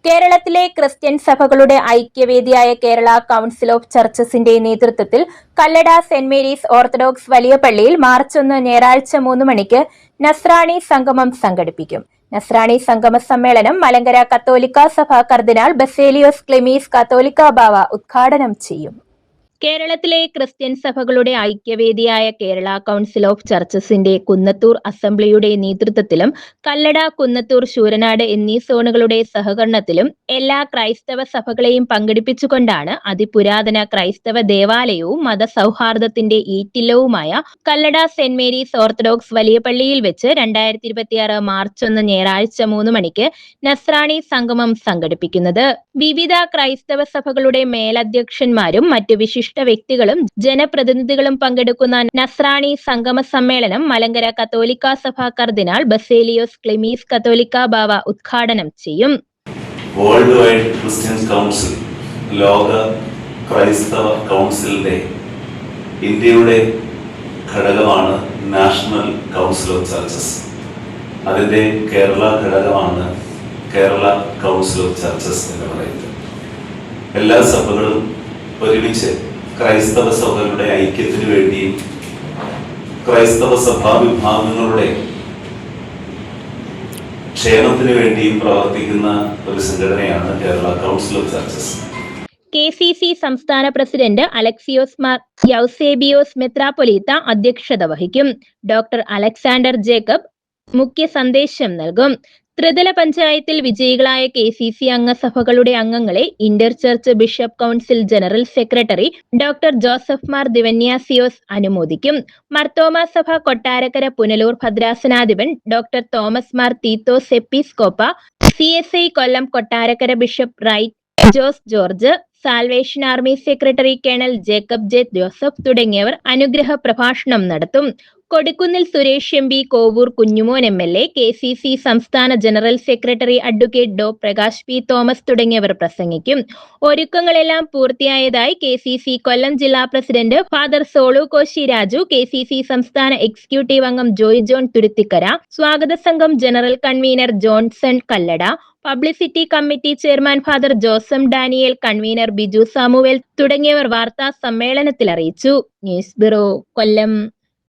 കേരളത്തിലെ ക്രിസ്ത്യൻ സഭകളുടെ ഐക്യവേദിയായ Kerala council of ചർച്ചസിന്റെ നേതൃത്വത്തിൽ കല്ലട സെന്റ് മേരീസ് ഓർത്തഡോക്സ് വലിയ പള്ളിയിൽ മാർച്ച് 1 ഞായറാഴ്ച 3 മണിക്ക് നസ്രാണി സംഗമം സംഘടിപ്പിക്കും. നസ്രാണി സംഗമ സമ്മേളനം മലങ്കര കത്തോലിക്ക സഭ കർദിനാൾ ബസേലിയോസ് ക്ലെമീസ് കാത്തോലിക്ക ബാവ ഉദ്ഘാടനം ചെയ്യും. കേരളത്തിലെ ക്രിസ്ത്യൻ സഭകളുടെ ഐക്യവേദിയായ കേരള കൗൺസിൽ ഓഫ് ചർച്ചസിന്റെ കുന്നത്തൂർ അസംബ്ലിയുടെ നേതൃത്വത്തിലും കല്ലട, കുന്നത്തൂർ, ശൂരനാട് എന്നീ സോണുകളുടെ സഹകരണത്തിലും എല്ലാ ക്രൈസ്തവ സഭകളെയും പങ്കെടുപ്പിച്ചുകൊണ്ടാണ് അതിപുരാതന ക്രൈസ്തവ ദേവാലയവും മതസൗഹാർദ്ദത്തിന്റെ ഈറ്റില്ലവുമായ കല്ലട സെന്റ് മേരീസ് ഓർത്തഡോക്സ് വലിയ പള്ളിയിൽ വെച്ച് 2026 മാർച്ച് 1 ഞായറാഴ്ച 3 മണിക്ക് നസ്രാണി സംഗമം സംഘടിപ്പിക്കുന്നത്. വിവിധ ക്രൈസ്തവ സഭകളുടെ മേലധ്യക്ഷന്മാരും മറ്റു വിശിഷ്ട വ്യക്തികളും ജനപ്രതിനിധികളും പങ്കെടുക്കുന്ന നസ്രാണി സംഗമ സമ്മേളനം മലങ്കര കത്തോലിക്ക സഭ കർദിനാൾ ബസേലിയോസ് ക്ലെമീസ് കാത്തോലിക്ക ബാവ ഉദ്ഘാടനം ചെയ്യും. വേൾഡ് വൈഡ് ക്രിസ്ത്യൻ കൗൺസിൽ, ലോക ക്രൈസ്തവ കൗൺസിലിന്റെ ഇന്ത്യയുടെ ഘടകമാണ് നാഷണൽ കൗൺസിൽ ഓഫ് ചർച്ചസ്. അതിന്റെ കേരള ഘടകമാണ് കേരള കൗൺസിൽ ഓഫ് ചർച്ചസ് എന്ന് പറയുന്നത്. എല്ലാ സഭകളും ഒരുമിച്ച് ക്രൈസ്തവ സഭകളുടെ ഐക്യത്തിന് വേണ്ടിയും ക്രൈസ്തവ സഭാ വിഭാഗങ്ങളുടെ ക്ഷേമത്തിന് വേണ്ടിയും പ്രവർത്തിക്കുന്ന ഒരു സംഘടനയാണ് Kerala council of churches. KCC സംസ്ഥാന പ്രസിഡന്റ് അലക്സിയോസ് മാർ യൗസേബിയോസ് മെത്രാപ്പൊലീത്ത അധ്യക്ഷത വഹിക്കും. ഡോക്ടർ അലക്സാണ്ടർ ജേക്കബ് മുഖ്യ സന്ദേശം നൽകും. ത്രിതല പഞ്ചായത്തിൽ വിജയികളായ KCC അംഗസഭകളുടെ അംഗങ്ങളെ inter church bishop council general secretary doctor Joseph Mar Dionysius അനുമോദിക്കും. മർത്തോമ സഭ കൊട്ടാരക്കര പുനലൂർ ഭദ്രാസനാധിപൻ doctor Thomas Mar Theethos episcopa, CSI Kollam Kottarakkara bishop right Jose George, salvation army secretary colonel Jacob J Joseph തുടങ്ങിയവർ അനുഗ്രഹ പ്രഭാഷണം നടത്തും. Kodikunnil Suresh MP, Kovoor Kunjumon MLA, KCC സംസ്ഥാന ജനറൽ സെക്രട്ടറി അഡ്വക്കേറ്റ് ഡോ പ്രകാശ് P തോമസ് തുടങ്ങിയവർ പ്രസംഗിക്കും. ഒരുക്കങ്ങളെല്ലാം പൂർത്തിയായതായി KCC കൊല്ലം ജില്ലാ president father Solu Koshy Raju, KCC സംസ്ഥാന എക്സിക്യൂട്ടീവ് അംഗം ജോയ് ജോൺ തുരുത്തിക്കര, സ്വാഗത സംഘം general convener Johnson Kallada, publicity committee chairman father Josam Daniel, convener Biju Samuel തുടങ്ങിയവർ വാർത്താ സമ്മേളനത്തിൽ അറിയിച്ചു. ന്യൂസ് ബ്യൂറോ, കൊല്ലം.